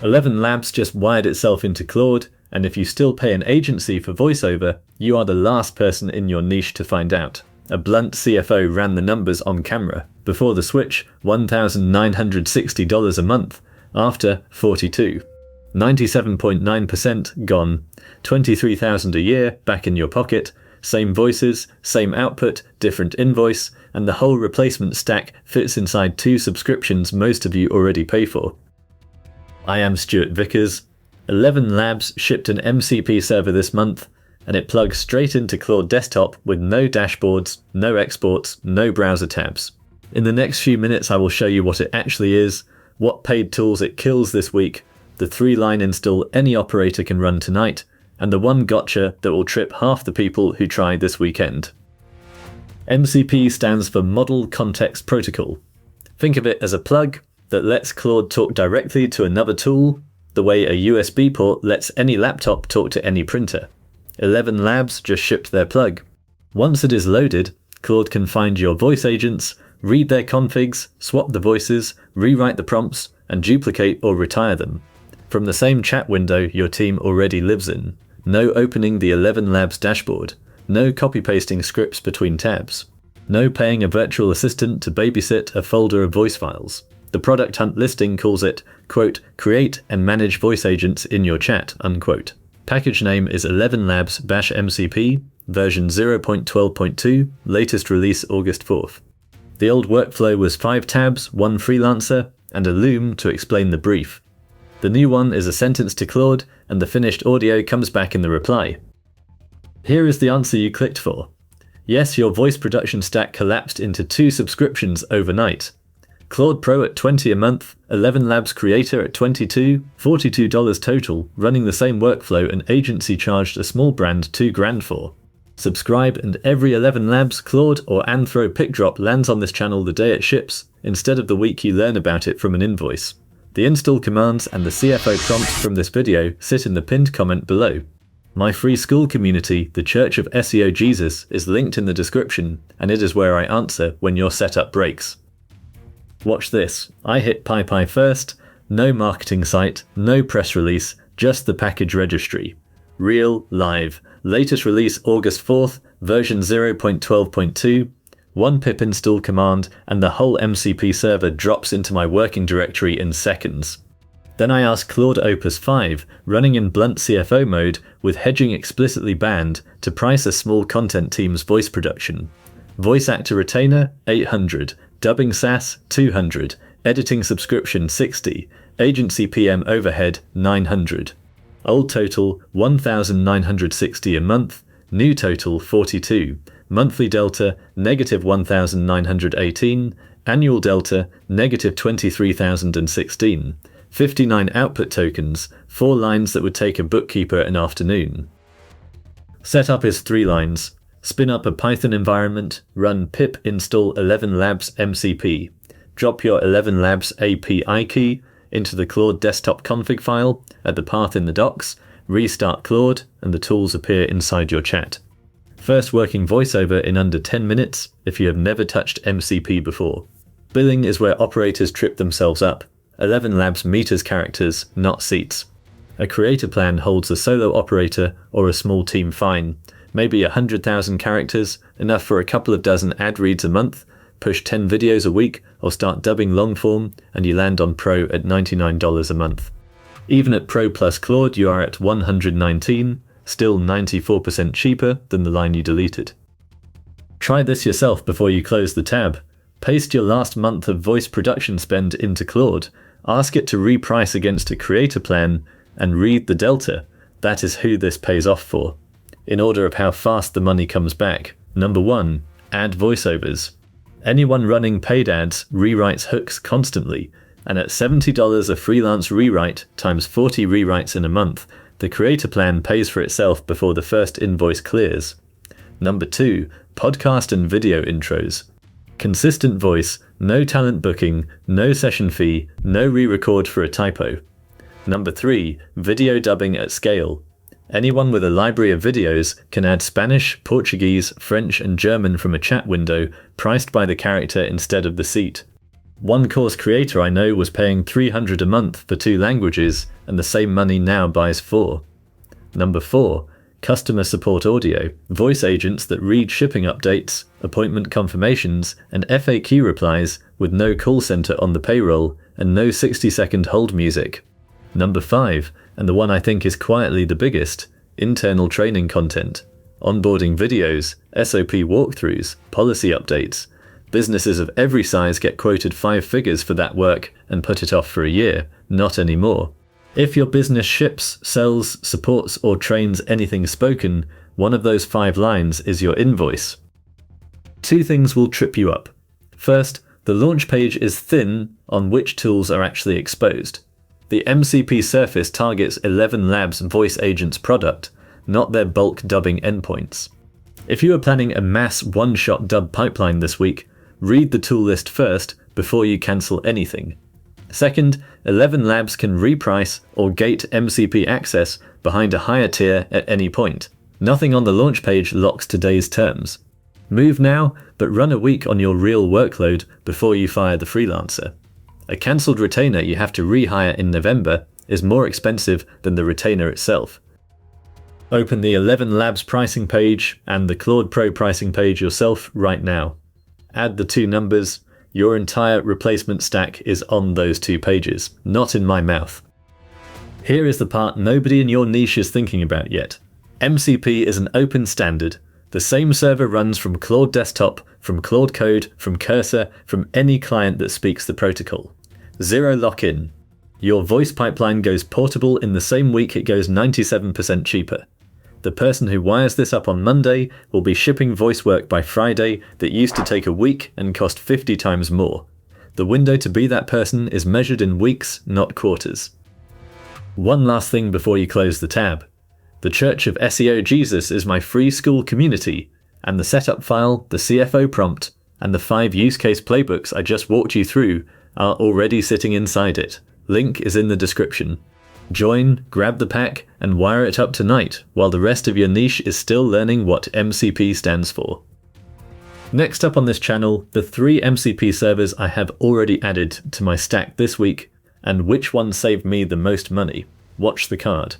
ElevenLabs just wired itself into Claude, and if you still pay an agency for voiceover, you are the last person in your niche to find out. A blunt CFO ran the numbers on camera. Before the switch, $1,960 a month. After, $42. 97.9% gone. $23,000 a year back in your pocket. Same voices, same output, different invoice, and the whole replacement stack fits inside 2 subscriptions most of you already pay for. I am Stuart Vickers. ElevenLabs shipped an MCP server this month, and it plugs straight into Claude Desktop with no dashboards, no exports, no browser tabs. In the next few minutes I will show you what it actually is, what paid tools it kills this week, the 3-line install any operator can run tonight, and the one gotcha that will trip half the people who try this weekend. MCP stands for Model Context Protocol. Think of it as a plug that lets Claude talk directly to another tool, the way a USB port lets any laptop talk to any printer. ElevenLabs just shipped their plug. Once it is loaded, Claude can find your voice agents, read their configs, swap the voices, rewrite the prompts, and duplicate or retire them. From the same chat window your team already lives in. No opening the ElevenLabs dashboard. No copy-pasting scripts between tabs. No paying a virtual assistant to babysit a folder of voice files. The Product Hunt listing calls it, quote, create and manage voice agents in your chat, unquote. Package name is ElevenLabs MCP, version 0.12.2, latest release August 4th. The old workflow was 5 tabs, 1 freelancer, and a loom to explain the brief. The new one is a sentence to Claude, and the finished audio comes back in the reply. Here is the answer you clicked for. Yes, your voice production stack collapsed into 2 subscriptions overnight. Claude Pro at $20 a month, ElevenLabs Creator at $22, $42 total, running the same workflow an agency charged a small brand $2,000 for. Subscribe and every ElevenLabs, Claude or anthropic drop lands on this channel the day it ships, instead of the week you learn about it from an invoice. The install commands and the CFO prompt from this video sit in the pinned comment below. My free school community, the Church of SEO Jesus, is linked in the description, and it is where I answer when your setup breaks. Watch this. I hit PyPI first, no marketing site, no press release, just the package registry. Real, live, latest release August 4th, version 0.12.2, 1 pip install command, and the whole MCP server drops into my working directory in seconds. Then I ask Claude Opus 5, running in blunt CFO mode with hedging explicitly banned, to price a small content team's voice production. Voice actor retainer, $800. Dubbing SaaS, $200, editing subscription, $60, agency PM overhead, $900. Old total, $1,960 a month, new total, $42, monthly delta, negative $1,918, annual delta, negative $23,016, 59 output tokens, 4 lines that would take a bookkeeper an afternoon. Setup is 3 lines. Spin up a Python environment, run pip install ElevenLabs MCP. Drop your ElevenLabs API key into the Claude Desktop config file at the path in the docs, restart Claude, and the tools appear inside your chat. First working voiceover in under 10 minutes if you have never touched MCP before. Billing is where operators trip themselves up. ElevenLabs meters characters, not seats. A creator plan holds a solo operator or a small team fine. Maybe 100,000 characters, enough for a couple of dozen ad reads a month, push 10 videos a week, or start dubbing long form, and you land on Pro at $99 a month. Even at Pro plus Claude you are at $119, still 94% cheaper than the line you deleted. Try this yourself before you close the tab. Paste your last month of voice production spend into Claude, ask it to reprice against a creator plan, and read the delta. That is who this pays off for. In order of how fast the money comes back. Number 1. Add voiceovers. Anyone running paid ads rewrites hooks constantly, and at $70 a freelance rewrite times 40 rewrites in a month, the creator plan pays for itself before the first invoice clears. Number 2. Podcast and video intros. Consistent voice, no talent booking, no session fee, no re-record for a typo. Number 3. Video dubbing at scale. Anyone with a library of videos can add Spanish, Portuguese, French and German from a chat window, priced by the character instead of the seat. One course creator I know was paying $300 a month for 2 languages, and the same money now buys 4. Number 4. Customer support audio. Voice agents that read shipping updates, appointment confirmations, and FAQ replies with no call center on the payroll and no 60-second hold music. Number 5, and the one I think is quietly the biggest, internal training content. Onboarding videos, SOP walkthroughs, policy updates. Businesses of every size get quoted 5 figures for that work and put it off for a year, not anymore. If your business ships, sells, supports, or trains anything spoken, one of those 5 lines is your invoice. 2 things will trip you up. First, the launch page is thin on which tools are actually exposed. The MCP surface targets ElevenLabs voice agents product, not their bulk dubbing endpoints. If you are planning a mass one-shot dub pipeline this week, read the tool list first before you cancel anything. Second, ElevenLabs can reprice or gate MCP access behind a higher tier at any point. Nothing on the launch page locks today's terms. Move now, but run a week on your real workload before you fire the freelancer. A cancelled retainer you have to rehire in November is more expensive than the retainer itself. Open the ElevenLabs pricing page and the Claude Pro pricing page yourself right now. Add the 2 numbers. Your entire replacement stack is on those 2 pages, not in my mouth. Here is the part nobody in your niche is thinking about yet. MCP is an open standard. The same server runs from Claude Desktop, from Claude Code, from Cursor, from any client that speaks the protocol. 0 lock-in. Your voice pipeline goes portable in the same week it goes 97% cheaper. The person who wires this up on Monday will be shipping voice work by Friday that used to take a week and cost 50 times more. The window to be that person is measured in weeks, not quarters. One last thing before you close the tab. The Church of SEO Jesus is my free school community, and the setup file, the CFO prompt, and the 5 use case playbooks I just walked you through are already sitting inside it. Link is in the description. Join, grab the pack, and wire it up tonight while the rest of your niche is still learning what MCP stands for. Next up on this channel, the 3 MCP servers I have already added to my stack this week, and which one saved me the most money. Watch the card.